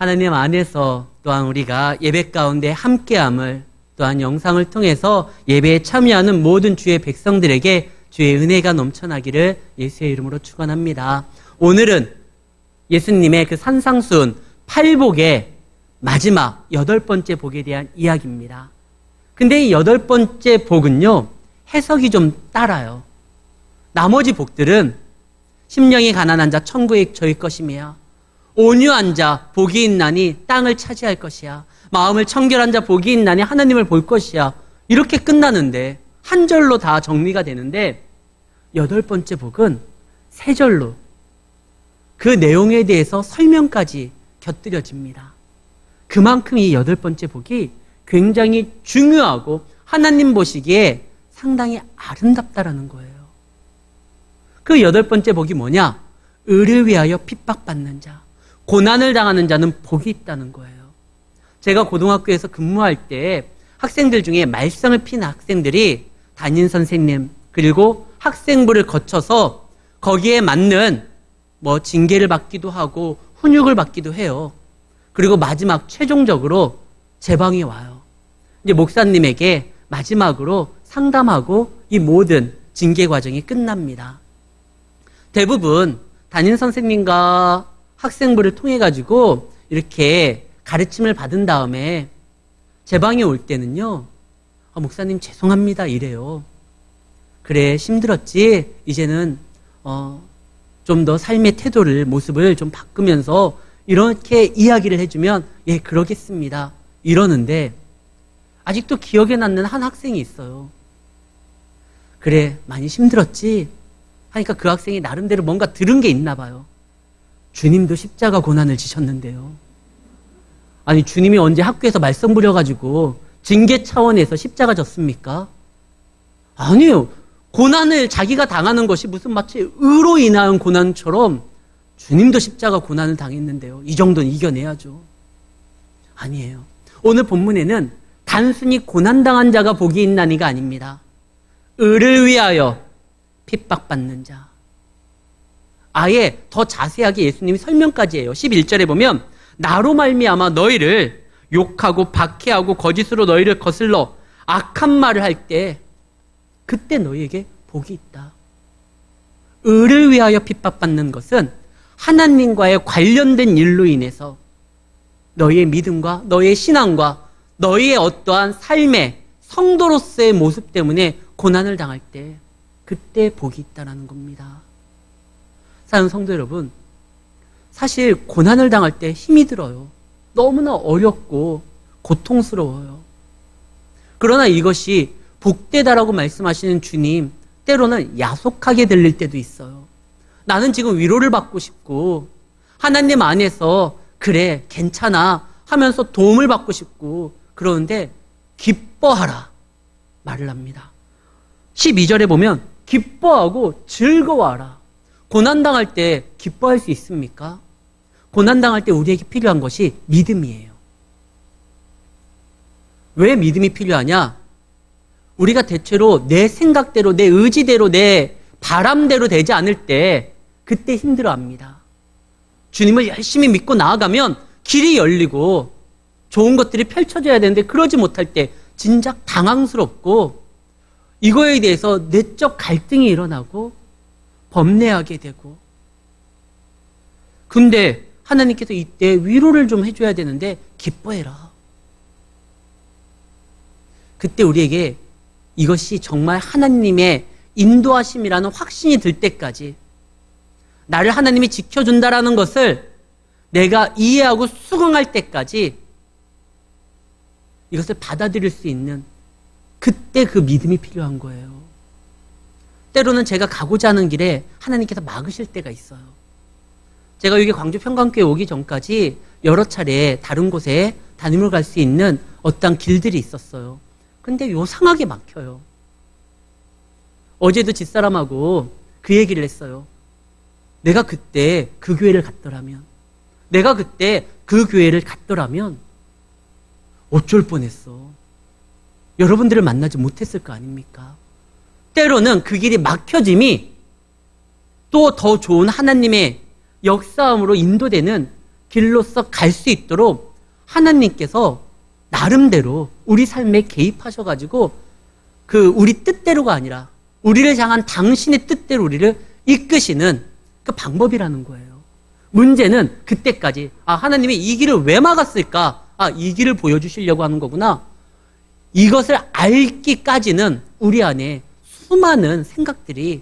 하나님 안에서 또한 우리가 예배 가운데 함께함을 또한 영상을 통해서 예배에 참여하는 모든 주의 백성들에게 주의 은혜가 넘쳐나기를 예수의 이름으로 축원합니다. 오늘은 예수님의 그 산상수훈 8복의 마지막 8번째 복에 대한 이야기입니다. 근데 이 8번째 복은요, 해석이 좀 따라요. 나머지 복들은 심령이 가난한 자 천국에 저일 것이며, 온유한 자 복이 있나니 땅을 차지할 것이야. 마음을 청결한 자 복이 있나니 하나님을 볼 것이야. 이렇게 끝나는데, 한 절로 다 정리가 되는데, 8번째 복은 3절로 그 내용에 대해서 설명까지 곁들여집니다. 그만큼 이 8번째 복이 굉장히 중요하고 하나님 보시기에 상당히 아름답다라는 거예요. 그 8번째 복이 뭐냐? 의를 위하여 핍박받는 자, 고난을 당하는 자는 복이 있다는 거예요. 제가 고등학교에서 근무할 때 학생들 중에 말썽을 피는 학생들이 담임 선생님 그리고 학생부를 거쳐서 거기에 맞는 징계를 받기도 하고 훈육을 받기도 해요. 그리고 마지막 최종적으로 제 방에 와요. 이제 목사님에게 마지막으로 상담하고 이 모든 징계 과정이 끝납니다. 대부분 담임 선생님과 학생부를 통해 가지고 이렇게 가르침을 받은 다음에 제 방에 올 때는요, 목사님 죄송합니다 이래요. 그래, 힘들었지? 이제는 좀 더 삶의 태도를, 모습을 좀 바꾸면서 이렇게 이야기를 해주면 예, 그러겠습니다 이러는데, 아직도 기억에 남는 한 학생이 있어요. 그래, 많이 힘들었지? 하니까 그 학생이 나름대로 뭔가 들은 게 있나 봐요. 주님도 십자가 고난을 지셨는데요. 아니, 주님이 언제 학교에서 말썽 부려가지고 징계 차원에서 십자가 졌습니까? 아니에요. 고난을 자기가 당하는 것이 무슨 마치 의로 인한 고난처럼 주님도 십자가 고난을 당했는데요. 이 정도는 이겨내야죠. 아니에요. 오늘 본문에는 단순히 고난당한 자가 복이 있나니가 아닙니다. 의를 위하여 핍박받는 자. 아예 더 자세하게 예수님이 설명까지 해요. 11절에 보면 나로 말미암아 너희를 욕하고 박해하고 거짓으로 너희를 거슬러 악한 말을 할 때 그때 너희에게 복이 있다. 의를 위하여 핍박받는 것은 하나님과의 관련된 일로 인해서 너희의 믿음과 너희의 신앙과 너희의 어떠한 삶의 성도로서의 모습 때문에 고난을 당할 때 그때 복이 있다는 겁니다. 사랑하는 성도 여러분, 사실 고난을 당할 때 힘이 들어요. 너무나 어렵고 고통스러워요. 그러나 이것이 복되다라고 말씀하시는 주님, 때로는 야속하게 들릴 때도 있어요. 나는 지금 위로를 받고 싶고 하나님 안에서 그래 괜찮아 하면서 도움을 받고 싶고 그러는데 기뻐하라 말을 합니다. 12절에 보면 기뻐하고 즐거워하라. 고난당할 때 기뻐할 수 있습니까? 고난당할 때 우리에게 필요한 것이 믿음이에요. 왜 믿음이 필요하냐? 우리가 대체로 내 생각대로, 내 의지대로, 내 바람대로 되지 않을 때 그때 힘들어합니다. 주님을 열심히 믿고 나아가면 길이 열리고 좋은 것들이 펼쳐져야 되는데 그러지 못할 때 진작 당황스럽고 이거에 대해서 내적 갈등이 일어나고 범례하게 되고, 근데 하나님께서 이때 위로를 좀 해줘야 되는데 기뻐해라. 그때 우리에게 이것이 정말 하나님의 인도하심이라는 확신이 들 때까지, 나를 하나님이 지켜준다라는 것을 내가 이해하고 수긍할 때까지 이것을 받아들일 수 있는 그때 그 믿음이 필요한 거예요. 때로는 제가 가고자 하는 길에 하나님께서 막으실 때가 있어요. 제가 여기 광주 평강교회 오기 전까지 여러 차례 다른 곳에 담임을 갈 수 있는 어떤 길들이 있었어요. 근데 요상하게 막혀요. 어제도 집사람하고 그 얘기를 했어요. 내가 그때 그 교회를 갔더라면, 내가 그때 그 교회를 갔더라면 어쩔 뻔했어. 여러분들을 만나지 못했을 거 아닙니까? 때로는 그 길이 막혀짐이 또 더 좋은 하나님의 역사함으로 인도되는 길로서 갈 수 있도록 하나님께서 나름대로 우리 삶에 개입하셔가지고 우리 뜻대로가 아니라 우리를 향한 당신의 뜻대로 우리를 이끄시는 그 방법이라는 거예요. 문제는 그때까지 하나님이 이 길을 왜 막았을까? 이 길을 보여주시려고 하는 거구나. 이것을 알기까지는 우리 안에 수많은 생각들이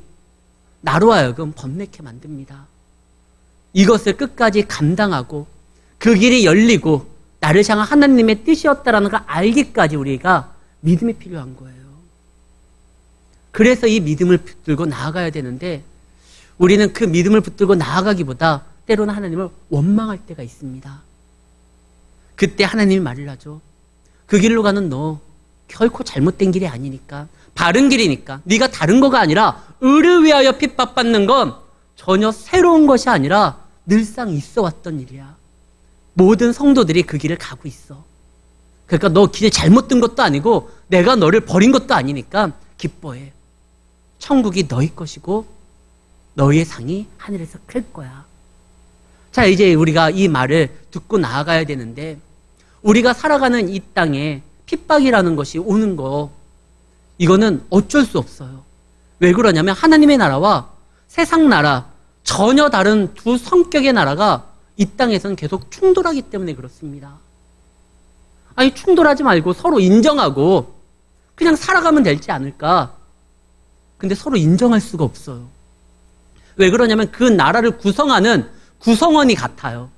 나로 하여금 범례케 만듭니다. 이것을 끝까지 감당하고 그 길이 열리고 나를 향한 하나님의 뜻이었다라는 걸 알기까지 우리가 믿음이 필요한 거예요. 그래서 이 믿음을 붙들고 나아가야 되는데 우리는 그 믿음을 붙들고 나아가기보다 때로는 하나님을 원망할 때가 있습니다. 그때 하나님이 말을 하죠. 그 길로 가는 너 결코 잘못된 길이 아니니까, 바른 길이니까, 네가 다른 거가 아니라 의를 위하여 핍박받는 건 전혀 새로운 것이 아니라 늘상 있어 왔던 일이야. 모든 성도들이 그 길을 가고 있어. 그러니까 너 길을 잘못 든 것도 아니고 내가 너를 버린 것도 아니니까 기뻐해. 천국이 너희 것이고 너희의 상이 하늘에서 클 거야. 자, 이제 우리가 이 말을 듣고 나아가야 되는데 우리가 살아가는 이 땅에 핍박이라는 것이 오는 거, 이거는 어쩔 수 없어요. 왜 그러냐면 하나님의 나라와 세상 나라, 전혀 다른 두 성격의 나라가 이 땅에서는 계속 충돌하기 때문에 그렇습니다. 아니, 충돌하지 말고 서로 인정하고 그냥 살아가면 되지 않을까? 근데 서로 인정할 수가 없어요. 왜 그러냐면 그 나라를 구성하는 구성원이 같아요.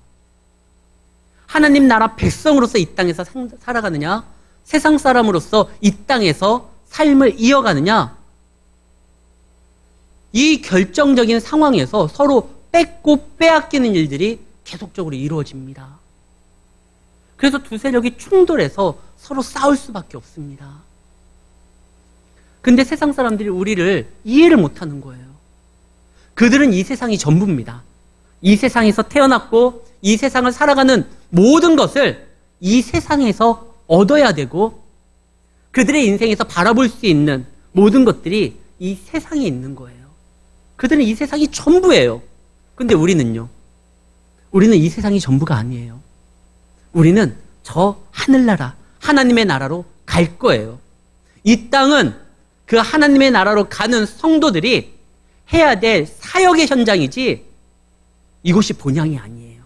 하나님 나라 백성으로서 이 땅에서 살아가느냐, 세상 사람으로서 이 땅에서 삶을 이어가느냐, 이 결정적인 상황에서 서로 뺏고 빼앗기는 일들이 계속적으로 이루어집니다. 그래서 두 세력이 충돌해서 서로 싸울 수밖에 없습니다. 근데 세상 사람들이 우리를 이해를 못하는 거예요. 그들은 이 세상이 전부입니다. 이 세상에서 태어났고 이 세상을 살아가는 모든 것을 이 세상에서 얻어야 되고 그들의 인생에서 바라볼 수 있는 모든 것들이 이 세상에 있는 거예요. 그들은 이 세상이 전부예요. 근데 우리는요? 우리는 이 세상이 전부가 아니에요. 우리는 저 하늘나라, 하나님의 나라로 갈 거예요. 이 땅은 그 하나님의 나라로 가는 성도들이 해야 될 사역의 현장이지 이곳이 본향이 아니에요.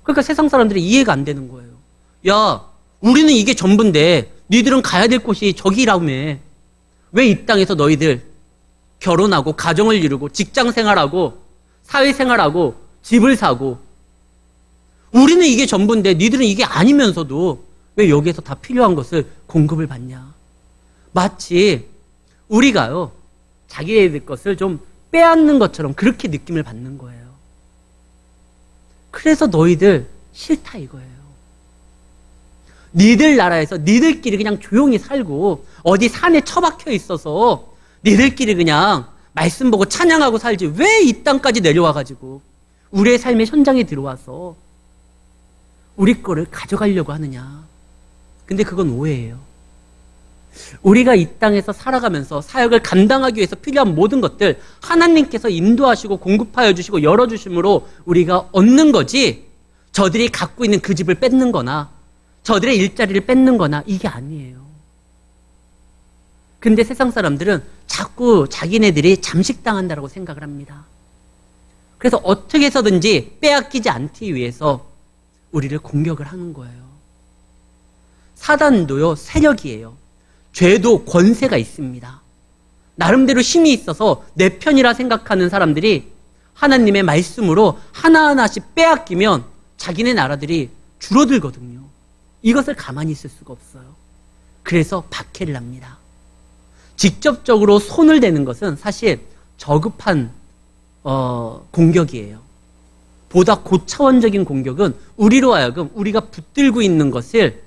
그러니까 세상 사람들이 이해가 안 되는 거예요. 야, 우리는 이게 전부인데 너희들은 가야 될 곳이 저기라며. 왜 이 땅에서 너희들 결혼하고 가정을 이루고 직장 생활하고 사회 생활하고 집을 사고 우리는 이게 전부인데 너희들은 이게 아니면서도 왜 여기에서 다 필요한 것을 공급을 받냐. 마치 우리가요 자기네들 것을 좀 빼앗는 것처럼 그렇게 느낌을 받는 거예요. 그래서 너희들 싫다 이거예요. 니들 나라에서 니들끼리 그냥 조용히 살고 어디 산에 처박혀 있어서 니들끼리 그냥 말씀 보고 찬양하고 살지 왜 이 땅까지 내려와가지고 우리의 삶의 현장에 들어와서 우리 거를 가져가려고 하느냐. 근데 그건 오해예요. 우리가 이 땅에서 살아가면서 사역을 감당하기 위해서 필요한 모든 것들 하나님께서 인도하시고 공급하여 주시고 열어주심으로 우리가 얻는 거지 저들이 갖고 있는 그 집을 뺏는 거나 저들의 일자리를 뺏는 거나 이게 아니에요. 근데 세상 사람들은 자꾸 자기네들이 잠식당한다고 생각을 합니다. 그래서 어떻게 해서든지 빼앗기지 않기 위해서 우리를 공격을 하는 거예요. 사단도요 세력이에요. 죄도 권세가 있습니다. 나름대로 힘이 있어서 내 편이라 생각하는 사람들이 하나님의 말씀으로 하나하나씩 빼앗기면 자기네 나라들이 줄어들거든요. 이것을 가만히 있을 수가 없어요. 그래서 박해를 합니다. 직접적으로 손을 대는 것은 사실 저급한 공격이에요. 보다 고차원적인 공격은 우리로 하여금 우리가 붙들고 있는 것을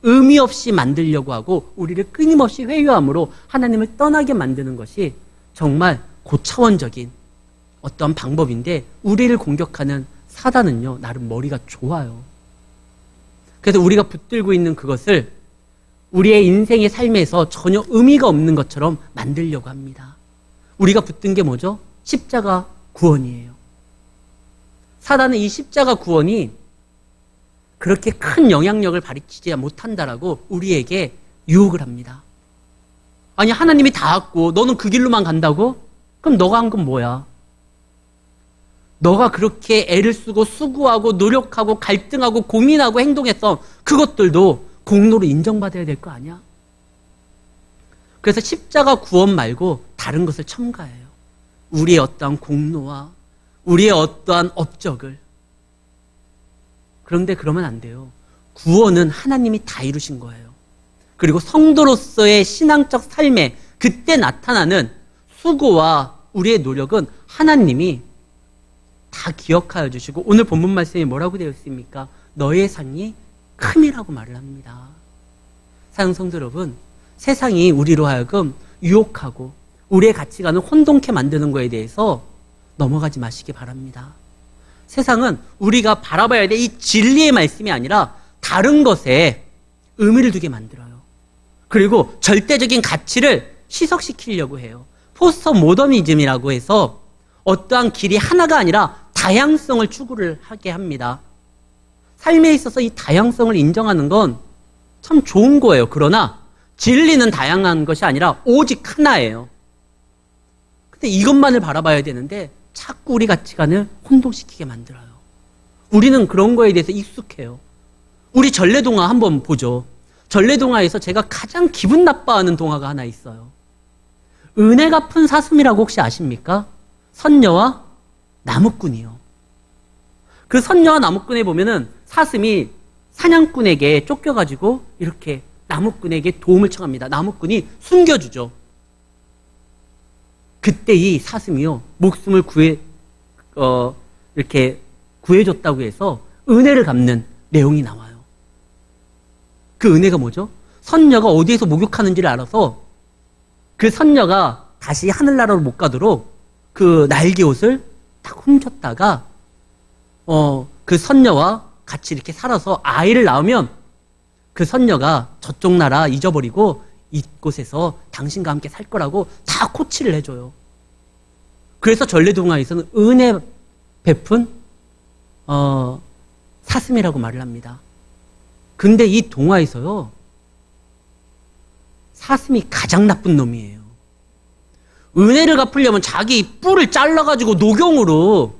의미 없이 만들려고 하고 우리를 끊임없이 회유함으로 하나님을 떠나게 만드는 것이 정말 고차원적인 어떤 방법인데 우리를 공격하는 사단은요 나름 머리가 좋아요. 그래서 우리가 붙들고 있는 그것을 우리의 인생의 삶에서 전혀 의미가 없는 것처럼 만들려고 합니다. 우리가 붙든 게 뭐죠? 십자가 구원이에요. 사단은 이 십자가 구원이 그렇게 큰 영향력을 발휘치지 못한다라고 우리에게 유혹을 합니다. 아니, 하나님이 다 왔고 너는 그 길로만 간다고? 그럼 너가 한 건 뭐야? 너가 그렇게 애를 쓰고 수고하고 노력하고 갈등하고 고민하고 행동했던 그것들도 공로로 인정받아야 될 거 아니야? 그래서 십자가 구원 말고 다른 것을 첨가해요. 우리의 어떠한 공로와 우리의 어떠한 업적을. 그런데 그러면 안 돼요. 구원은 하나님이 다 이루신 거예요. 그리고 성도로서의 신앙적 삶에 그때 나타나는 수고와 우리의 노력은 하나님이 다 기억하여 주시고, 오늘 본문 말씀에 뭐라고 되어 있습니까? 너의 상이 큼이라고 말을 합니다. 사랑 성도 여러분, 세상이 우리로 하여금 유혹하고 우리의 가치관을 혼동케 만드는 거에 대해서 넘어가지 마시기 바랍니다. 세상은 우리가 바라봐야 될 이 진리의 말씀이 아니라 다른 것에 의미를 두게 만들어요. 그리고 절대적인 가치를 희석시키려고 해요. 포스트 모더니즘이라고 해서 어떠한 길이 하나가 아니라 다양성을 추구를 하게 합니다. 삶에 있어서 이 다양성을 인정하는 건 참 좋은 거예요. 그러나 진리는 다양한 것이 아니라 오직 하나예요. 근데 이것만을 바라봐야 되는데 자꾸 우리 가치관을 혼동시키게 만들어요. 우리는 그런 거에 대해서 익숙해요. 우리 전래동화 한번 보죠. 전래동화에서 제가 가장 기분 나빠하는 동화가 하나 있어요. 은혜 갚은 사슴이라고 혹시 아십니까? 선녀와 나무꾼이요. 그 선녀와 나무꾼에 보면은 사슴이 사냥꾼에게 쫓겨가지고 이렇게 나무꾼에게 도움을 청합니다. 나무꾼이 숨겨주죠. 그때 이 사슴이요, 목숨을 이렇게 구해줬다고 해서 은혜를 갚는 내용이 나와요. 그 은혜가 뭐죠? 선녀가 어디에서 목욕하는지를 알아서 그 선녀가 다시 하늘나라로 못 가도록 그 날개 옷을 딱 훔쳤다가 그 선녀와 같이 이렇게 살아서 아이를 낳으면 그 선녀가 저쪽 나라 잊어버리고 이곳에서 당신과 함께 살 거라고 다 코치를 해줘요. 그래서 전래동화에서는 은혜 베푼 사슴이라고 말을 합니다. 근데 이 동화에서요, 사슴이 가장 나쁜 놈이에요. 은혜를 갚으려면 자기 뿔을 잘라가지고 녹용으로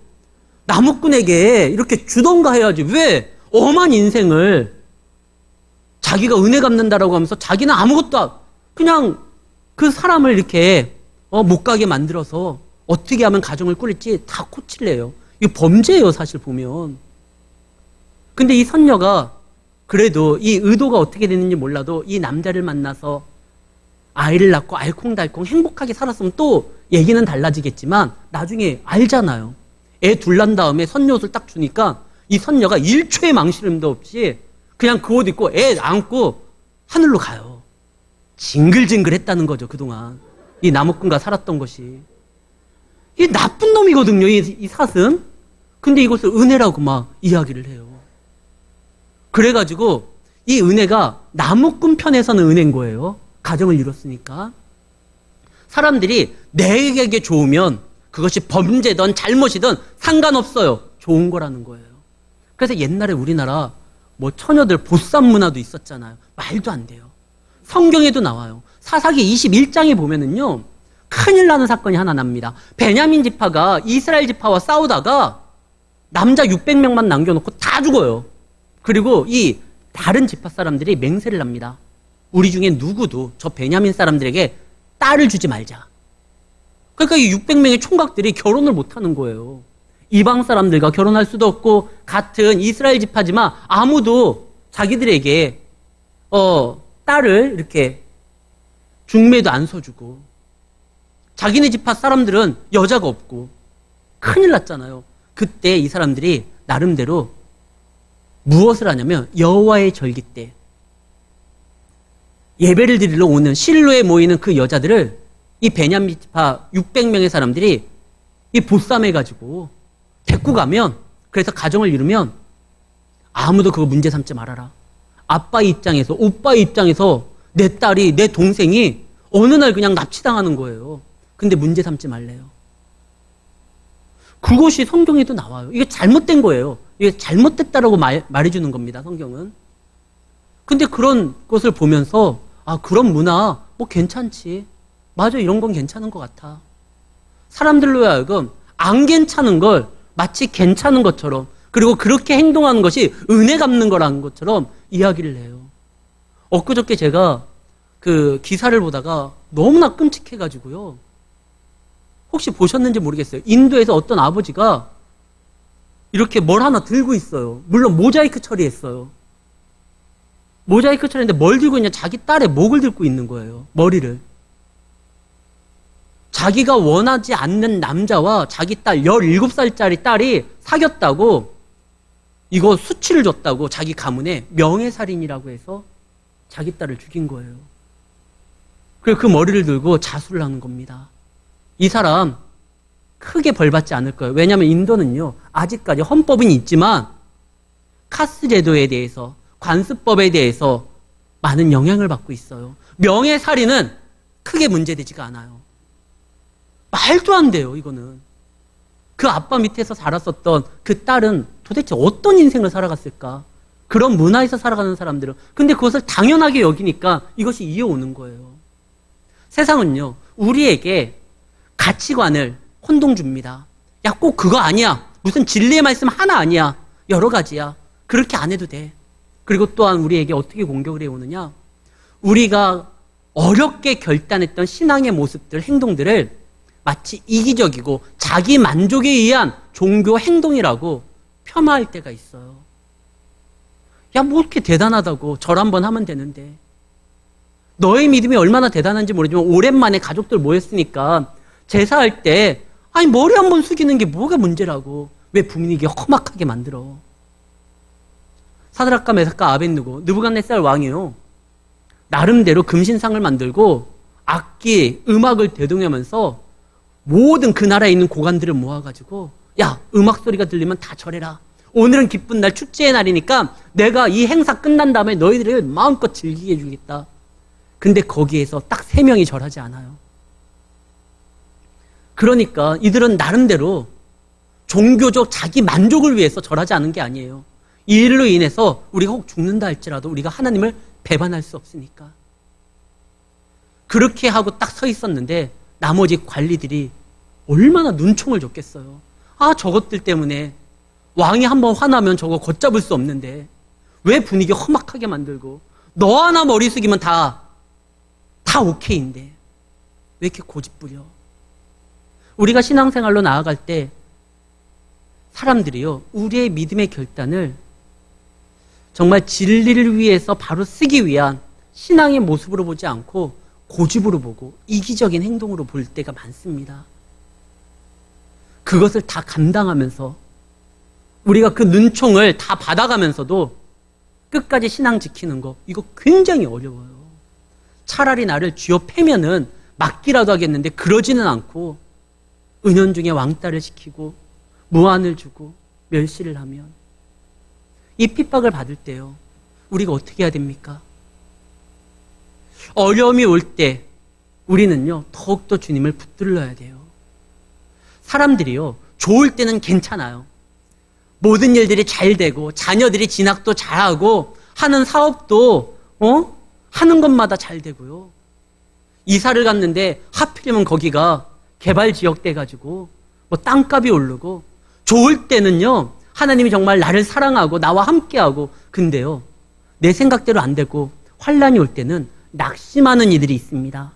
나무꾼에게 이렇게 주던가 해야지. 왜 엄한 인생을 자기가 은혜 갚는다라고 하면서 자기는 아무것도 그냥 그 사람을 이렇게 못 가게 만들어서 어떻게 하면 가정을 꾸릴지 다 코치를 해요. 이거 범죄예요, 사실 보면. 근데 이 선녀가 그래도 이 의도가 어떻게 됐는지 몰라도 이 남자를 만나서 아이를 낳고 알콩달콩 행복하게 살았으면 또 얘기는 달라지겠지만 나중에 알잖아요. 애 둘 난 다음에 선녀 옷을 딱 주니까 이 선녀가 1초의 망설임도 없이 그냥 그 옷 입고 애 안고 하늘로 가요. 징글징글했다는 거죠, 그동안. 이 나무꾼과 살았던 것이. 이 나쁜 놈이거든요, 이 사슴. 근데 이것을 은혜라고 막 이야기를 해요. 그래가지고 이 은혜가 나무꾼 편에서는 은혜인 거예요. 가정을 이뤘으니까. 사람들이 내게 좋으면 그것이 범죄든 잘못이든 상관없어요. 좋은 거라는 거예요. 그래서 옛날에 우리나라 뭐 처녀들 보쌈 문화도 있었잖아요. 말도 안 돼요. 성경에도 나와요. 사사기 21장에 보면은요, 큰일 나는 사건이 하나 납니다. 베냐민 지파가 이스라엘 지파와 싸우다가 남자 600명만 남겨놓고 다 죽어요. 그리고 이 다른 지파 사람들이 맹세를 합니다. 우리 중에 누구도 저 베냐민 사람들에게 딸을 주지 말자. 그러니까 이 600명의 총각들이 결혼을 못하는 거예요. 이방 사람들과 결혼할 수도 없고 같은 이스라엘 지파지만 아무도 자기들에게 딸을 이렇게 중매도 안 서주고, 자기네 지파 사람들은 여자가 없고 큰일 났잖아요. 그때 이 사람들이 나름대로 무엇을 하냐면 여호와의 절기 때 예배를 드리러 오는 실로에 모이는 그 여자들을 이 베냐민 지파 600명의 사람들이 이 보쌈해가지고 데리고 가면, 그래서 가정을 이루면 아무도 그거 문제 삼지 말아라. 아빠의 입장에서, 오빠의 입장에서 내 딸이, 내 동생이 어느 날 그냥 납치당하는 거예요. 근데 문제 삼지 말래요. 그것이 성경에도 나와요. 이게 잘못된 거예요. 이게 잘못됐다라고 말해주는 겁니다, 성경은. 근데 그런 것을 보면서, 아, 그런 문화, 뭐 괜찮지. 맞아, 이런 건 괜찮은 것 같아. 사람들로 하여금 안 괜찮은 걸 마치 괜찮은 것처럼, 그리고 그렇게 행동하는 것이 은혜 갚는 거라는 것처럼 이야기를 해요. 엊그저께 제가 그 기사를 보다가 너무나 끔찍해가지고요. 혹시 보셨는지 모르겠어요. 인도에서 어떤 아버지가 이렇게 뭘 하나 들고 있어요. 물론 모자이크 처리했어요. 모자이크 처리했는데 뭘 들고 있냐? 자기 딸의 목을 들고 있는 거예요. 머리를. 자기가 원하지 않는 남자와 자기 딸 17살짜리 딸이 사귀었다고, 이거 수치를 줬다고 자기 가문에 명예살인이라고 해서 자기 딸을 죽인 거예요. 그리고 그 머리를 들고 자수를 하는 겁니다. 이 사람 크게 벌받지 않을 거예요. 왜냐하면 인도는요, 아직까지 헌법은 있지만 카스 제도에 대해서, 관습법에 대해서 많은 영향을 받고 있어요. 명예살인은 크게 문제되지가 않아요. 말도 안 돼요, 이거는. 그 아빠 밑에서 살았었던 그 딸은 도대체 어떤 인생을 살아갔을까? 그런 문화에서 살아가는 사람들은. 근데 그것을 당연하게 여기니까 이것이 이어오는 거예요. 세상은요, 우리에게 가치관을 혼동 줍니다. 야, 꼭 그거 아니야. 무슨 진리의 말씀 하나 아니야. 여러 가지야. 그렇게 안 해도 돼. 그리고 또한 우리에게 어떻게 공격을 해오느냐? 우리가 어렵게 결단했던 신앙의 모습들, 행동들을 마치 이기적이고 자기 만족에 의한 종교 행동이라고 폄하할 때가 있어요. 야, 뭐 이렇게 대단하다고. 절 한번 하면 되는데. 너의 믿음이 얼마나 대단한지 모르지만 오랜만에 가족들 모였으니까 제사할 때, 아니, 머리 한번 숙이는 게 뭐가 문제라고. 왜 분위기 험악하게 만들어? 사드락과 메삭과 아벳느고, 느부갓네살 왕이요, 나름대로 금신상을 만들고 악기, 음악을 대동하면서 모든 그 나라에 있는 고관들을 모아가지고, 야, 음악 소리가 들리면 다 절해라. 오늘은 기쁜 날, 축제의 날이니까 내가 이 행사 끝난 다음에 너희들을 마음껏 즐기게 해주겠다. 근데 거기에서 딱 3명이 절하지 않아요. 그러니까 이들은 나름대로 종교적 자기 만족을 위해서 절하지 않은 게 아니에요. 이 일로 인해서 우리가 혹 죽는다 할지라도 우리가 하나님을 배반할 수 없으니까. 그렇게 하고 딱 서 있었는데 나머지 관리들이 얼마나 눈총을 줬겠어요. 아, 저것들 때문에 왕이 한번 화나면 저거 걷잡을 수 없는데 왜 분위기 험악하게 만들고, 너 하나 머리 숙이면 다 오케이인데 왜 이렇게 고집부려? 우리가 신앙생활로 나아갈 때 사람들이요, 우리의 믿음의 결단을 정말 진리를 위해서 바로 쓰기 위한 신앙의 모습으로 보지 않고 고집으로 보고 이기적인 행동으로 볼 때가 많습니다. 그것을 다 감당하면서 우리가 그 눈총을 다 받아가면서도 끝까지 신앙 지키는 거, 이거 굉장히 어려워요. 차라리 나를 쥐어 패면은 맞기라도 하겠는데 그러지는 않고 은연중에 왕따를 시키고 무안을 주고 멸시를 하면, 이 핍박을 받을 때요, 우리가 어떻게 해야 됩니까? 어려움이 올 때 우리는요, 더욱더 주님을 붙들러야 돼요. 사람들이요, 좋을 때는 괜찮아요. 모든 일들이 잘 되고 자녀들이 진학도 잘하고 하는 사업도 하는 것마다 잘 되고요. 이사를 갔는데 하필이면 거기가 개발지역 돼가지고 뭐 땅값이 오르고, 좋을 때는요, 하나님이 정말 나를 사랑하고 나와 함께하고, 근데요, 내 생각대로 안 되고 환란이 올 때는 낙심하는 이들이 있습니다.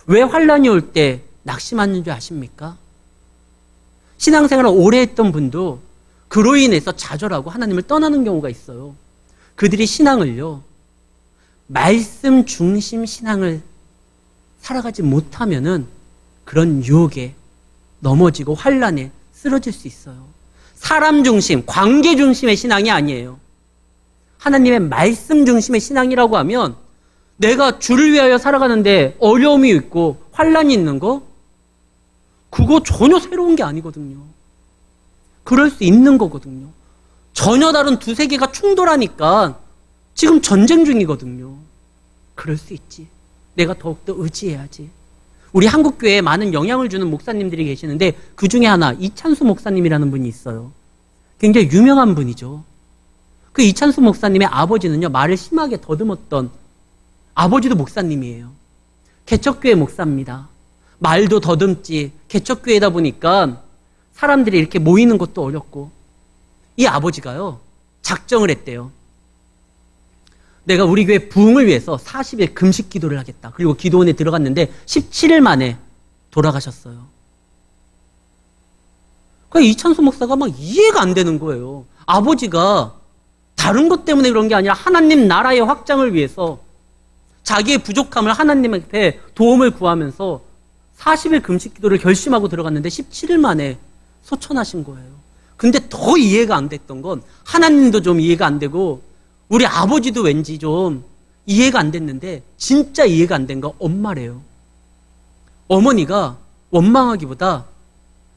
왜 환란이 올 때 낙심하는 줄 아십니까? 신앙생활을 오래 했던 분도 그로 인해서 좌절하고 하나님을 떠나는 경우가 있어요. 그들이 신앙을요, 말씀 중심 신앙을 살아가지 못하면은 그런 유혹에 넘어지고 환란에 쓰러질 수 있어요. 사람 중심, 관계 중심의 신앙이 아니에요. 하나님의 말씀 중심의 신앙이라고 하면 내가 주를 위하여 살아가는데 어려움이 있고 환란이 있는 거, 그거 전혀 새로운 게 아니거든요. 그럴 수 있는 거거든요. 전혀 다른 두 세계가 충돌하니까 지금 전쟁 중이거든요. 그럴 수 있지. 내가 더욱더 의지해야지. 우리 한국교회에 많은 영향을 주는 목사님들이 계시는데 그 중에 하나, 이찬수 목사님이라는 분이 있어요. 굉장히 유명한 분이죠. 그 이찬수 목사님의 아버지는요, 말을 심하게 더듬었던 아버지도 목사님이에요. 개척교회 목사입니다. 말도 더듬지, 개척교회다 보니까 사람들이 이렇게 모이는 것도 어렵고, 이 아버지가요, 작정을 했대요. 내가 우리 교회 부흥을 위해서 40일 금식 기도를 하겠다. 그리고 기도원에 들어갔는데 17일 만에 돌아가셨어요. 그러니까 이찬수 목사가 막 이해가 안 되는 거예요. 아버지가 다른 것 때문에 그런 게 아니라 하나님 나라의 확장을 위해서 자기의 부족함을 하나님한테 도움을 구하면서 40일 금식 기도를 결심하고 들어갔는데 17일 만에 소천하신 거예요. 근데 더 이해가 안 됐던 건 하나님도 좀 이해가 안 되고 우리 아버지도 왠지 좀 이해가 안 됐는데 진짜 이해가 안 된 거 엄마래요. 어머니가 원망하기보다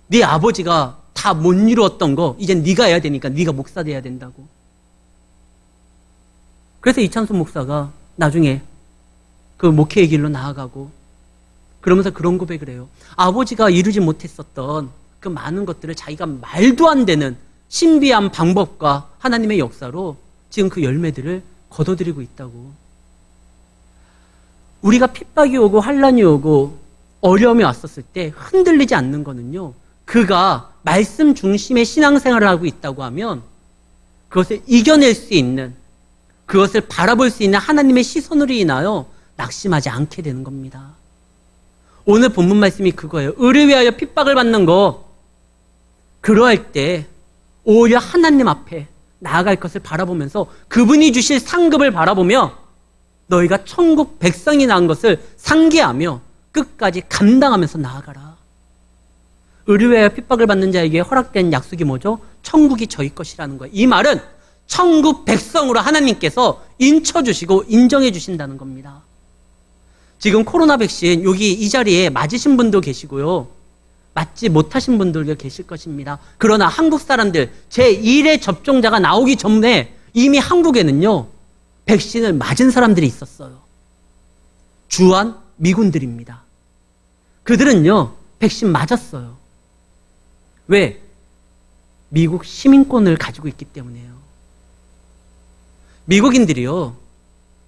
네 아버지가 다 못 이루었던 거 이젠 네가 해야 되니까 네가 목사 돼야 된다고. 그래서 이찬수 목사가 나중에 그 목회의 길로 나아가고 그러면서 그런 고백을 해요. 아버지가 이루지 못했었던 그 많은 것들을 자기가 말도 안 되는 신비한 방법과 하나님의 역사로 지금 그 열매들을 거둬들이고 있다고. 우리가 핍박이 오고 환란이 오고 어려움이 왔었을 때 흔들리지 않는 거는요, 그가 말씀 중심의 신앙생활을 하고 있다고 하면 그것을 이겨낼 수 있는, 그것을 바라볼 수 있는 하나님의 시선으로 인하여 낙심하지 않게 되는 겁니다. 오늘 본문 말씀이 그거예요. 의를 위하여 핍박을 받는 거, 그러할 때 오히려 하나님 앞에 나아갈 것을 바라보면서 그분이 주실 상급을 바라보며 너희가 천국 백성이 낳은 것을 상기하며 끝까지 감당하면서 나아가라. 의를 위하여 핍박을 받는 자에게 허락된 약속이 뭐죠? 천국이 저희 것이라는 거예요. 이 말은 천국 백성으로 하나님께서 인쳐주시고 인정해 주신다는 겁니다. 지금 코로나 백신 여기 이 자리에 맞으신 분도 계시고요, 맞지 못하신 분들도 계실 것입니다. 그러나 한국 사람들 제1의 접종자가 나오기 전에 이미 한국에는요 백신을 맞은 사람들이 있었어요. 주한 미군들입니다. 그들은요 백신 맞았어요. 왜? 미국 시민권을 가지고 있기 때문이에요. 미국인들이요,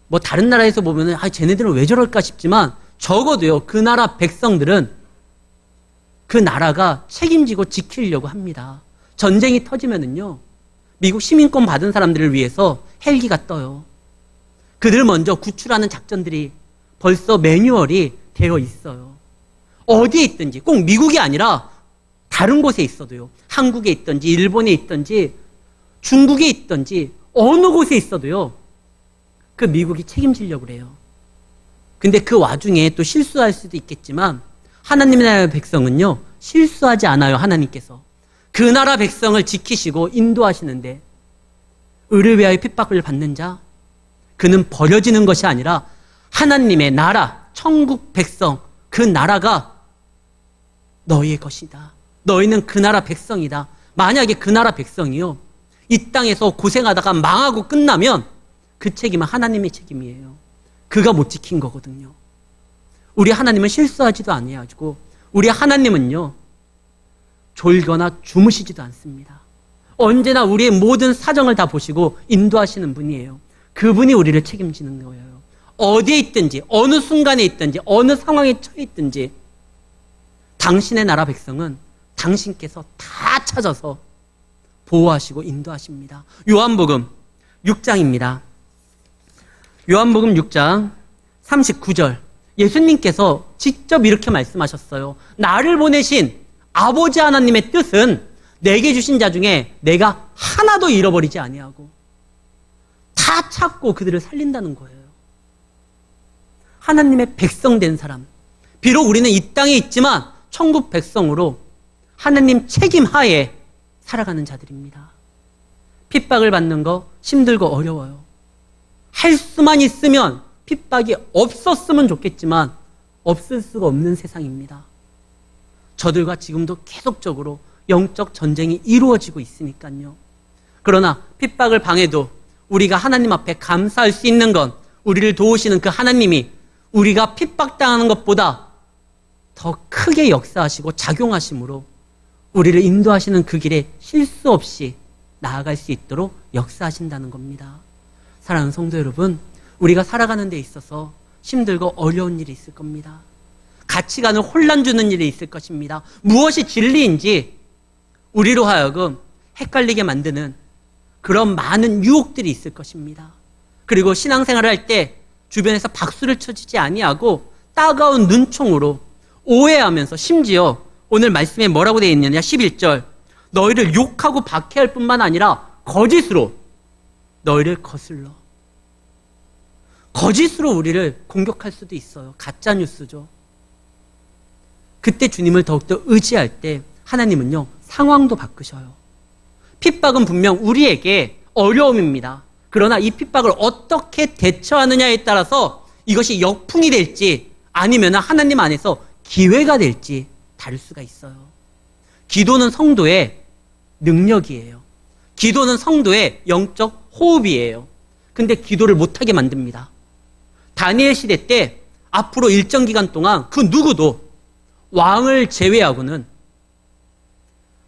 뭐 다른 나라에서 보면은 쟤네들은 왜 저럴까 싶지만 적어도요 그 나라 백성들은 그 나라가 책임지고 지키려고 합니다. 전쟁이 터지면은요 미국 시민권 받은 사람들을 위해서 헬기가 떠요. 그들 먼저 구출하는 작전들이 벌써 매뉴얼이 되어 있어요. 어디에 있든지, 꼭 미국이 아니라 다른 곳에 있어도요, 한국에 있든지 일본에 있든지 중국에 있든지 어느 곳에 있어도요 그 미국이 책임지려고 그래요. 근데 그 와중에 또 실수할 수도 있겠지만 하나님의 나라의 백성은요 실수하지 않아요. 하나님께서 그 나라 백성을 지키시고 인도하시는데, 의를 위하여 핍박을 받는 자, 그는 버려지는 것이 아니라 하나님의 나라, 천국 백성, 그 나라가 너희의 것이다. 너희는 그 나라 백성이다. 만약에 그 나라 백성이요 이 땅에서 고생하다가 망하고 끝나면 그 책임은 하나님의 책임이에요. 그가 못 지킨 거거든요. 우리 하나님은 실수하지도 아니하고 우리 하나님은요 졸거나 주무시지도 않습니다. 언제나 우리의 모든 사정을 다 보시고 인도하시는 분이에요. 그분이 우리를 책임지는 거예요. 어디에 있든지 어느 순간에 있든지 어느 상황에 처해 있든지 당신의 나라 백성은 당신께서 다 찾아서 보호하시고 인도하십니다. 요한복음 6장입니다. 요한복음 6장 39절, 예수님께서 직접 이렇게 말씀하셨어요. 나를 보내신 아버지 하나님의 뜻은 내게 주신 자 중에 내가 하나도 잃어버리지 아니하고 다 찾고 그들을 살린다는 거예요. 하나님의 백성 된 사람, 비록 우리는 이 땅에 있지만 천국 백성으로 하나님 책임 하에 살아가는 자들입니다. 핍박을 받는 거 힘들고 어려워요. 할 수만 있으면 핍박이 없었으면 좋겠지만 없을 수가 없는 세상입니다. 저들과 지금도 계속적으로 영적 전쟁이 이루어지고 있으니까요. 그러나 핍박을 당해도 우리가 하나님 앞에 감사할 수 있는 건 우리를 도우시는 그 하나님이 우리가 핍박당하는 것보다 더 크게 역사하시고 작용하심으로 우리를 인도하시는 그 길에 실수 없이 나아갈 수 있도록 역사하신다는 겁니다. 사랑하는 성도 여러분, 우리가 살아가는 데 있어서 힘들고 어려운 일이 있을 겁니다. 가치관을 혼란 주는 일이 있을 것입니다. 무엇이 진리인지 우리로 하여금 헷갈리게 만드는 그런 많은 유혹들이 있을 것입니다. 그리고 신앙생활을 할 때 주변에서 박수를 쳐주지 아니하고 따가운 눈총으로 오해하면서, 심지어 오늘 말씀에 뭐라고 되어 있느냐, 11절, 너희를 욕하고 박해할 뿐만 아니라 거짓으로 너희를 거슬러. 거짓으로 우리를 공격할 수도 있어요. 가짜 뉴스죠. 그때 주님을 더욱더 의지할 때 하나님은요, 상황도 바꾸셔요. 핍박은 분명 우리에게 어려움입니다. 그러나 이 핍박을 어떻게 대처하느냐에 따라서 이것이 역풍이 될지 아니면 하나님 안에서 기회가 될지 다를 수가 있어요. 기도는 성도의 능력이에요. 기도는 성도의 영적 호흡이에요. 근데 기도를 못하게 만듭니다. 다니엘 시대 때 앞으로 일정 기간 동안 그 누구도 왕을 제외하고는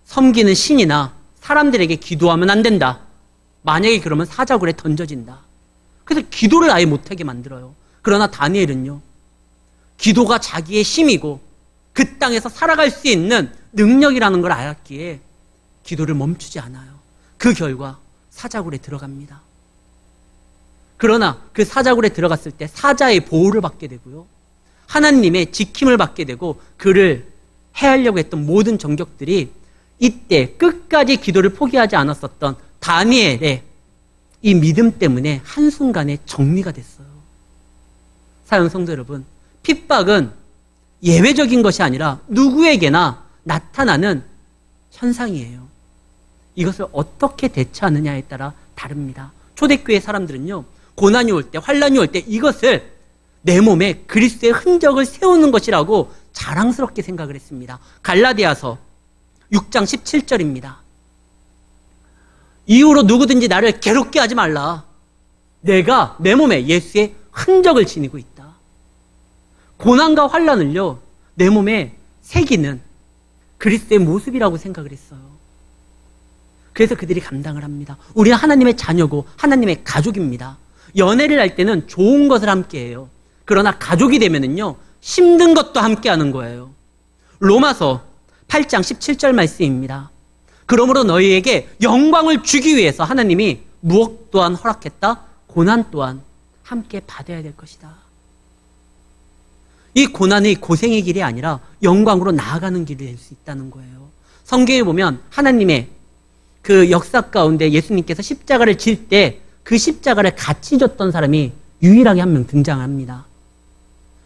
섬기는 신이나 사람들에게 기도하면 안 된다. 만약에 그러면 사자굴에 던져진다. 그래서 기도를 아예 못하게 만들어요. 그러나 다니엘은요, 기도가 자기의 힘이고 그 땅에서 살아갈 수 있는 능력이라는 걸 알았기에 기도를 멈추지 않아요. 그 결과 사자굴에 들어갑니다. 그러나 그 사자굴에 들어갔을 때 사자의 보호를 받게 되고요, 하나님의 지킴을 받게 되고, 그를 해하려고 했던 모든 정적들이 이때 끝까지 기도를 포기하지 않았었던 다니엘의 이 믿음 때문에 한순간에 정리가 됐어요. 사랑하는 성도 여러분, 핍박은 예외적인 것이 아니라 누구에게나 나타나는 현상이에요. 이것을 어떻게 대처하느냐에 따라 다릅니다. 초대교회 사람들은요, 고난이 올 때, 환난이 올 때 이것을 내 몸에 그리스도의 흔적을 세우는 것이라고 자랑스럽게 생각을 했습니다. 갈라디아서 6장 17절입니다. 이후로 누구든지 나를 괴롭게 하지 말라. 내가 내 몸에 예수의 흔적을 지니고 있다. 고난과 환난을요, 내 몸에 새기는 그리스도의 모습이라고 생각을 했어요. 그래서 그들이 감당을 합니다. 우리는 하나님의 자녀고 하나님의 가족입니다. 연애를 할 때는 좋은 것을 함께해요. 그러나 가족이 되면은요, 힘든 것도 함께하는 거예요. 로마서 8장 17절 말씀입니다. 그러므로 너희에게 영광을 주기 위해서 하나님이 무엇 또한 허락했다? 고난 또한 함께 받아야 될 것이다. 이 고난의 고생의 길이 아니라 영광으로 나아가는 길이 될 수 있다는 거예요. 성경에 보면 하나님의 그 역사 가운데 예수님께서 십자가를 질 때 그 십자가를 같이 졌던 사람이 유일하게 한 명 등장합니다.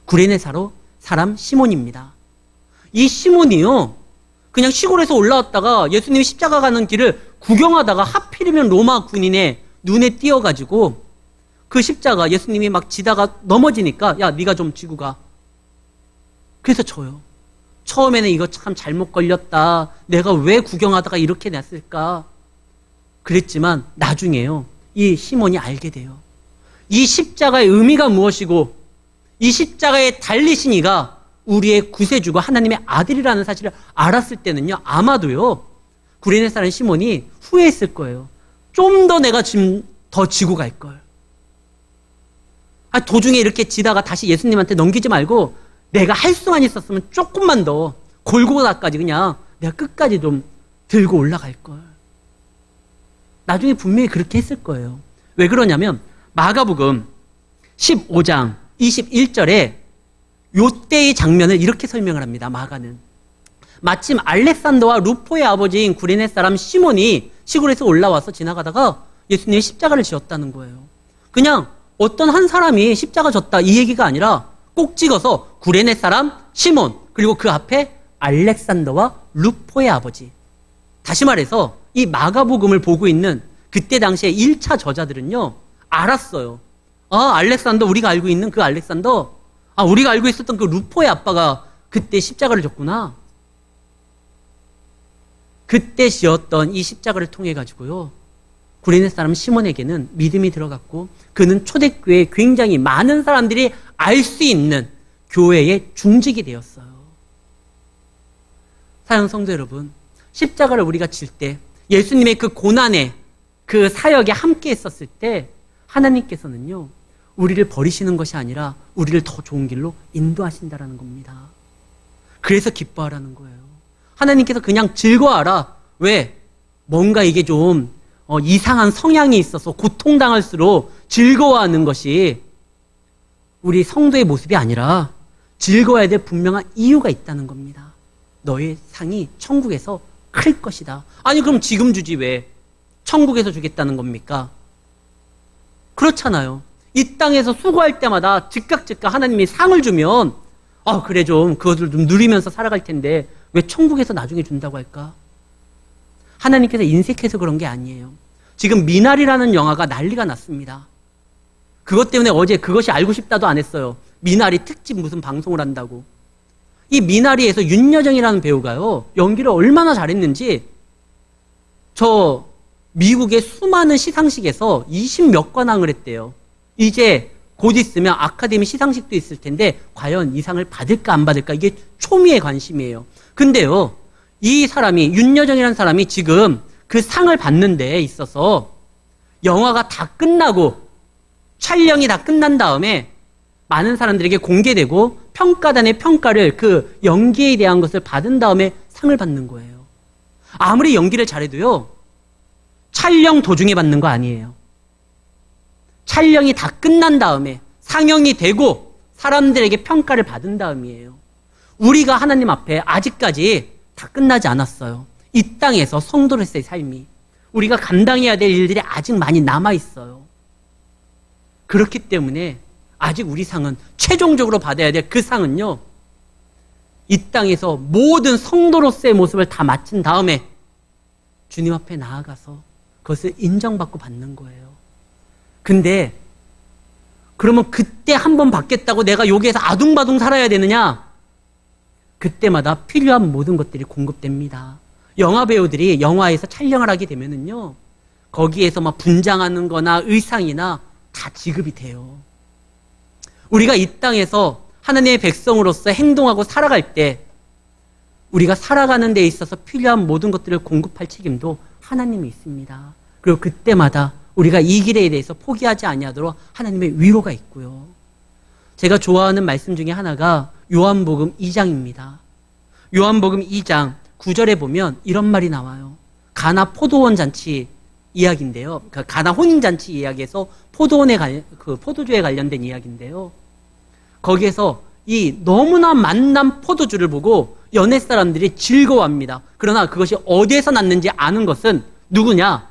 구레네 사람 시몬입니다. 이 시몬이요, 그냥 시골에서 올라왔다가 예수님이 십자가 가는 길을 구경하다가 하필이면 로마 군인의 눈에 띄어가지고 그 십자가 예수님이 막 지다가 넘어지니까, 야, 네가 좀 지고 가. 그래서 저요, 처음에는 이거 참 잘못 걸렸다, 내가 왜 구경하다가 이렇게 냈을까 그랬지만 나중에요, 이 시몬이 알게 돼요. 이 십자가의 의미가 무엇이고 이 십자가에 달리신 이가 우리의 구세주고 하나님의 아들이라는 사실을 알았을 때는요, 아마도요, 구레네 사람 시몬이 후회했을 거예요. 좀 더 내가 지금 더 지고 갈걸. 도중에 이렇게 지다가 다시 예수님한테 넘기지 말고 내가 할 수만 있었으면 조금만 더 골고다까지 그냥 내가 끝까지 좀 들고 올라갈걸. 나중에 분명히 그렇게 했을 거예요. 왜 그러냐면 마가복음 15장 21절에 요때의 장면을 이렇게 설명을 합니다. 마가는 마침 알렉산더와 루포의 아버지인 구레네 사람 시몬이 시골에서 올라와서 지나가다가 예수님의 십자가를 지었다는 거예요. 그냥 어떤 한 사람이 십자가 졌다 이 얘기가 아니라 꼭 찍어서 구레네 사람 시몬, 그리고 그 앞에 알렉산더와 루포의 아버지. 다시 말해서 이 마가복음을 보고 있는 그때 당시에 1차 저자들은요, 알았어요. 알렉산더, 우리가 알고 있는 그 알렉산더, 우리가 알고 있었던 그 루포의 아빠가 그때 십자가를 졌구나. 그때 지었던 이 십자가를 통해 가지고요, 구레네 사람 시몬에게는 믿음이 들어갔고 그는 초대교회에 굉장히 많은 사람들이 알 수 있는 교회의 중직이 되었어요. 사랑하는 성도 여러분, 십자가를 우리가 질 때 예수님의 그 고난에, 그 사역에 함께 했었을 때 하나님께서는요, 우리를 버리시는 것이 아니라 우리를 더 좋은 길로 인도하신다라는 겁니다. 그래서 기뻐하라는 거예요. 하나님께서 그냥 즐거워하라. 왜? 뭔가 이게 좀 이상한 성향이 있어서 고통당할수록 즐거워하는 것이 우리 성도의 모습이 아니라 즐거워야 될 분명한 이유가 있다는 겁니다. 너의 상이 천국에서 클 것이다. 아니 그럼 지금 주지 왜 천국에서 주겠다는 겁니까? 그렇잖아요. 이 땅에서 수고할 때마다 즉각 하나님이 상을 주면 그래 좀 그것을 좀 누리면서 살아갈 텐데 왜 천국에서 나중에 준다고 할까? 하나님께서 인색해서 그런 게 아니에요. 지금 미나리라는 영화가 난리가 났습니다. 그것 때문에 어제 그것이 알고 싶다도 안 했어요. 미나리 특집 무슨 방송을 한다고. 이 미나리에서 윤여정이라는 배우가요, 연기를 얼마나 잘했는지 저 미국의 수많은 시상식에서 20몇 관왕을 했대요. 이제 곧 있으면 아카데미 시상식도 있을 텐데 과연 이 상을 받을까 안 받을까 이게 초미의 관심이에요. 근데요, 이 사람이 윤여정이라는 사람이 지금 그 상을 받는 데에 있어서 영화가 다 끝나고 촬영이 다 끝난 다음에 많은 사람들에게 공개되고 평가단의 평가를 그 연기에 대한 것을 받은 다음에 상을 받는 거예요. 아무리 연기를 잘해도요, 촬영 도중에 받는 거 아니에요. 촬영이 다 끝난 다음에 상영이 되고 사람들에게 평가를 받은 다음이에요. 우리가 하나님 앞에 아직까지 다 끝나지 않았어요. 이 땅에서 성도로서의 삶이 우리가 감당해야 될 일들이 아직 많이 남아있어요. 그렇기 때문에 아직 우리 상은 최종적으로 받아야 될 그 상은요, 이 땅에서 모든 성도로서의 모습을 다 마친 다음에 주님 앞에 나아가서 그것을 인정받고 받는 거예요. 근데 그러면 그때 한 번 받겠다고 내가 여기에서 아둥바둥 살아야 되느냐? 그때마다 필요한 모든 것들이 공급됩니다. 영화 배우들이 영화에서 촬영을 하게 되면은요, 거기에서 막 분장하는 거나 의상이나 다 지급이 돼요. 우리가 이 땅에서 하나님의 백성으로서 행동하고 살아갈 때 우리가 살아가는 데 있어서 필요한 모든 것들을 공급할 책임도 하나님이 있습니다. 그리고 그때마다 우리가 이 길에 대해서 포기하지 아니하도록 하나님의 위로가 있고요. 제가 좋아하는 말씀 중에 하나가 요한복음 2장입니다. 요한복음 2장 9절에 보면 이런 말이 나와요. 가나 포도원 잔치 이야기인데요. 그 가나 혼인잔치 이야기에서 포도주에 관련된 이야기인데요. 거기에서 이 너무나 만난 포도주를 보고 연애 사람들이 즐거워합니다. 그러나 그것이 어디에서 났는지 아는 것은 누구냐?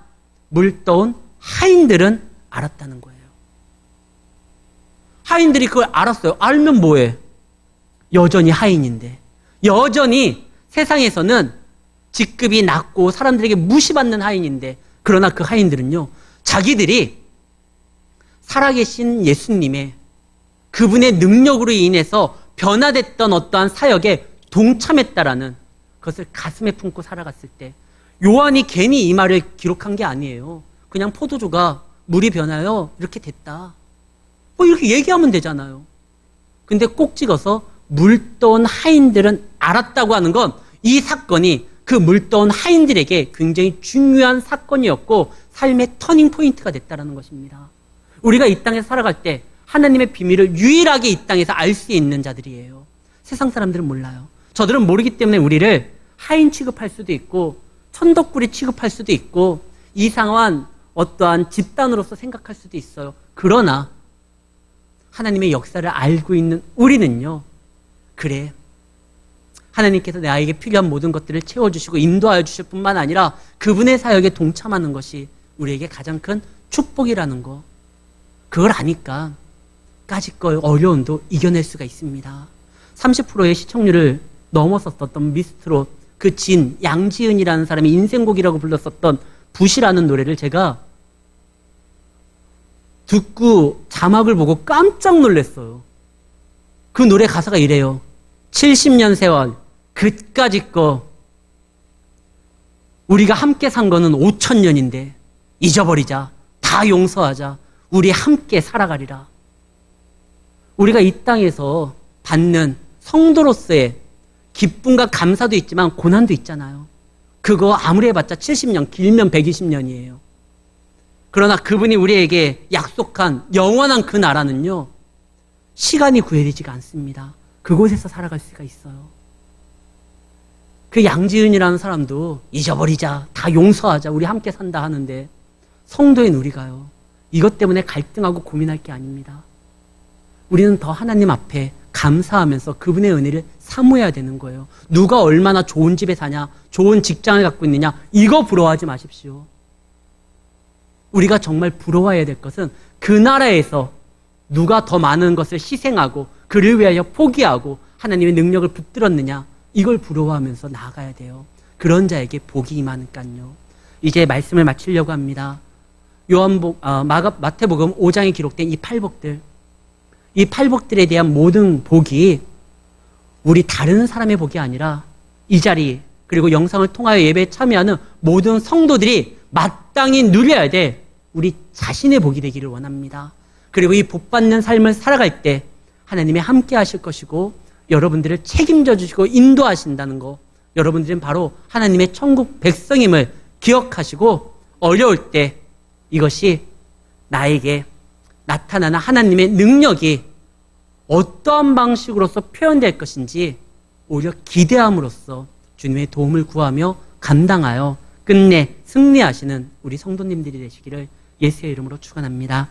물떠온 하인들은 알았다는 거예요. 하인들이 그걸 알았어요. 알면 뭐해? 여전히 하인인데, 여전히 세상에서는 직급이 낮고 사람들에게 무시받는 하인인데, 그러나 그 하인들은요, 자기들이 살아계신 예수님의 그분의 능력으로 인해서 변화됐던 어떠한 사역에 동참했다라는 것을 가슴에 품고 살아갔을 때, 요한이 괜히 이 말을 기록한 게 아니에요. 그냥 포도주가 물이 변하여 이렇게 됐다, 뭐 이렇게 얘기하면 되잖아요. 근데 꼭 찍어서 물떠온 하인들은 알았다고 하는 건 이 사건이 그 물떠온 하인들에게 굉장히 중요한 사건이었고 삶의 터닝 포인트가 됐다는 것입니다. 우리가 이 땅에서 살아갈 때 하나님의 비밀을 유일하게 이 땅에서 알 수 있는 자들이에요. 세상 사람들은 몰라요. 저들은 모르기 때문에 우리를 하인 취급할 수도 있고 천덕꾸리 취급할 수도 있고 이상한 어떠한 집단으로서 생각할 수도 있어요. 그러나 하나님의 역사를 알고 있는 우리는요, 그래, 하나님께서 나에게 필요한 모든 것들을 채워주시고 인도하여 주실 뿐만 아니라 그분의 사역에 동참하는 것이 우리에게 가장 큰 축복이라는 거, 그걸 아니까 까짓거 어려움도 이겨낼 수가 있습니다. 30%의 시청률을 넘었었던 미스트롯, 그 양지은이라는 사람이 인생곡이라고 불렀었던 붓이라는 노래를 제가 듣고 자막을 보고 깜짝 놀랐어요. 그 노래 가사가 이래요. 70년 세월 그까짓 거 우리가 함께 산 거는 5,000년인데 잊어버리자, 다 용서하자, 우리 함께 살아가리라. 우리가 이 땅에서 받는 성도로서의 기쁨과 감사도 있지만 고난도 있잖아요. 그거 아무리 해봤자 70년, 길면 120년이에요. 그러나 그분이 우리에게 약속한 영원한 그 나라는요, 시간이 구애되지가 않습니다. 그곳에서 살아갈 수가 있어요. 그 양지은이라는 사람도 잊어버리자, 다 용서하자, 우리 함께 산다 하는데 성도인 우리가요, 이것 때문에 갈등하고 고민할 게 아닙니다. 우리는 더 하나님 앞에 감사하면서 그분의 은혜를 사모해야 되는 거예요. 누가 얼마나 좋은 집에 사냐, 좋은 직장을 갖고 있느냐, 이거 부러워하지 마십시오. 우리가 정말 부러워해야 될 것은 그 나라에서 누가 더 많은 것을 희생하고 그를 위하여 포기하고 하나님의 능력을 붙들었느냐, 이걸 부러워하면서 나아가야 돼요. 그런 자에게 복이 임하니까요. 이제 말씀을 마치려고 합니다. 마태복음 5장에 기록된 이 팔복들, 이 팔복들에 대한 모든 복이 우리 다른 사람의 복이 아니라 이 자리 그리고 영상을 통하여 예배에 참여하는 모든 성도들이 마땅히 누려야 될 우리 자신의 복이 되기를 원합니다. 그리고 이 복받는 삶을 살아갈 때 하나님이 함께 하실 것이고 여러분들을 책임져 주시고 인도하신다는 거, 여러분들은 바로 하나님의 천국 백성임을 기억하시고 어려울 때 이것이 나에게 나타나는 하나님의 능력이 어떠한 방식으로서 표현될 것인지 오히려 기대함으로써 주님의 도움을 구하며 감당하여 끝내 승리하시는 우리 성도님들이 되시기를 예수의 이름으로 축원합니다.